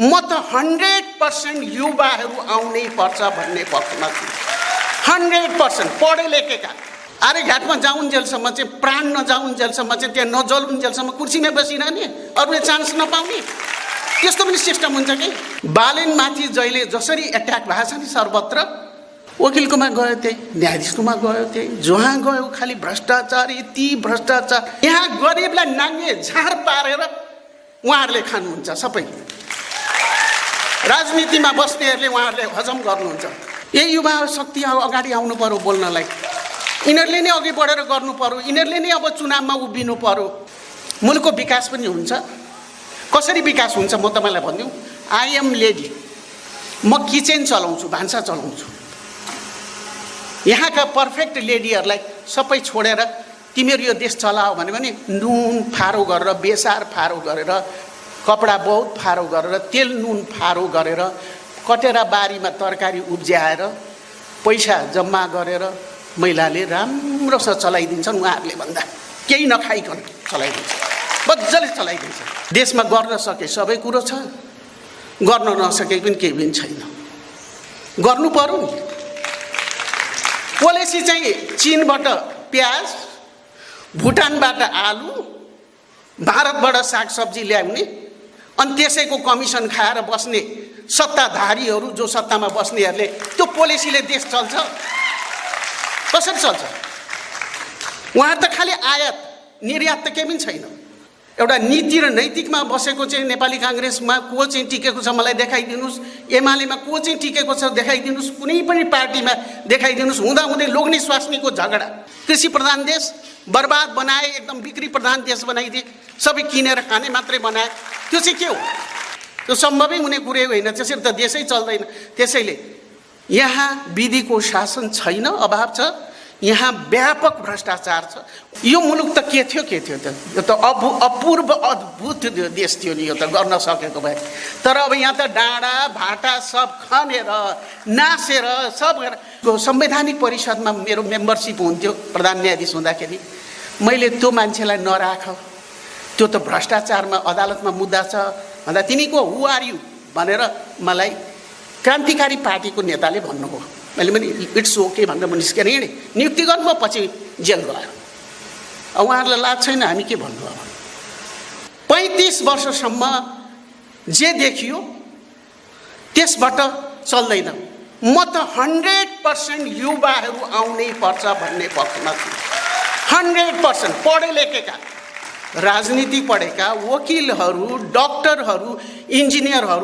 म त 100% युवाहरू आउनै पर्छ भन्ने पक्षमा छु। 100% पढे लेखेका आर्यघाटमा जाउन्जेलसम्म चाहिँ प्राण नजाउन्जेलसम्म चाहिँ त्यहाँ नजलुन्जेलसम्म कुर्सीमा बसिरहने, अरूले चान्स नपाउने त्यस्तो पनि सिस्टम हुन्छ कि। बालेनमाथि जहिले जसरी एट्याक भएको छ नि सर्वत्र, वकिलकोमा गयो त्यही, न्यायाधीशकोमा गयो त्यही, जहाँ गयो खालि भ्रष्टाचार, यति भ्रष्टाचार। यहाँ गरिबलाई नाङ्गे झार पारेर उहाँहरूले खानुहुन्छ। सबै राजनीतिमा बस्नेहरूले उहाँहरूले हजम गर्नुहुन्छ। यही युवा शक्ति अगाडि आउनु पर्यो बोल्नलाई, यिनीहरूले नै अघि बढेर गर्नु पर्यो, यिनीहरूले नै अब चुनावमा उभिनु पर्यो। मुलुकको विकास पनि हुन्छ। कसरी विकास हुन्छ म तपाईँलाई भनिदिउँ। आई एम लेडी, म किचन चलाउँछु, भान्सा चलाउँछु। यहाँका पर्फेक्ट लेडीहरूलाई सबै छोडेर तिमीहरू यो देश चलाओ भन्यो भने नुन फारो गरेर, बेसार फारो गरेर, कपडा बहुत फारो गरेर, तेल नुन फारो गरेर, कटेरा बारीमा तरकारी उब्ज्याएर पैसा जम्मा गरेर महिलाले राम्रोसँग चलाइदिन्छन्। उहाँहरूले भन्दा केही नखाइकन चलाइदिन्छ, मजाले चलाइदिन्छ। देशमा गर्न सके सबै कुरो छ, गर्न नसके पनि केही पनि छैन। गर्नु पर्यो नि। पोलिसी चाहिँ चीनबाट प्याज, भुटानबाट आलु, भारतबाट सागसब्जी ल्याउने, अनि त्यसैको कमिसन खाएर बस्ने सत्ताधारीहरू, जो सत्तामा बस्नेहरूले, त्यो पोलिसीले देश चल्छ? कसरी चल्छ? उहाँहरू त खालि आयात निर्यात त केही पनि छैन। एउटा नीति र नैतिकमा बसेको चाहिँ नेपाली काङ्ग्रेसमा को चाहिँ टिकेको छ मलाई देखाइदिनुहोस्, एमालेमा को चाहिँ टिकेको छ देखाइदिनुहोस्, कुनै पनि पार्टीमा देखाइदिनुहोस्। हुँदाहुँदै लोग्ने स्वास्नीको झगडा, कृषि प्रधान देश बर्बाद बनाए, एकदम बिक्री प्रधान देश बनाइदिए, सबै किनेर खाने मात्रै बनाए। त्यो चाहिँ के हो? त्यो सम्भवै हुने कुरै होइन। त्यसरी त देशै चल्दैन। त्यसैले यहाँ विधिको शासन छैन, अभाव छ। यहाँ व्यापक भ्रष्टाचार छ। यो मुलुक त के थियो त? यो त अपूर्व अद्भुत देश थियो नि, यो त गर्न सकेको भए। तर अब यहाँ त डाँडा भाटा सब खनेर नासेर सब गरेर। संवैधानिक परिषदमा मेरो मेम्बरसिप हुन्थ्यो प्रधान न्यायाधीश हुँदाखेरि। मैले त्यो मान्छेलाई नराख, त्यो त भ्रष्टाचारमा अदालतमा मुद्दा छ भन्दा तिमी को हु आर यु भनेर मलाई क्रान्तिकारी पार्टीको नेताले भन्नुभयो। मैले पनि इट्स ओके भनेर म निस्केर हिँडेँ। नियुक्ति गर्नुभयो, पछि जेल गयो। अब उहाँहरूलाई लाज छैन, हामी के भन्नु? अब 35 वर्षसम्म जे देखियो त्यसबाट चल्दैन। म त 100% युवाहरू आउनै पर्छ भन्ने पक्षमा छु। 100% पढे लेखेका, राजनीति पढेका, वकिलहरू, डाक्टरहरू, इन्जिनियरहरू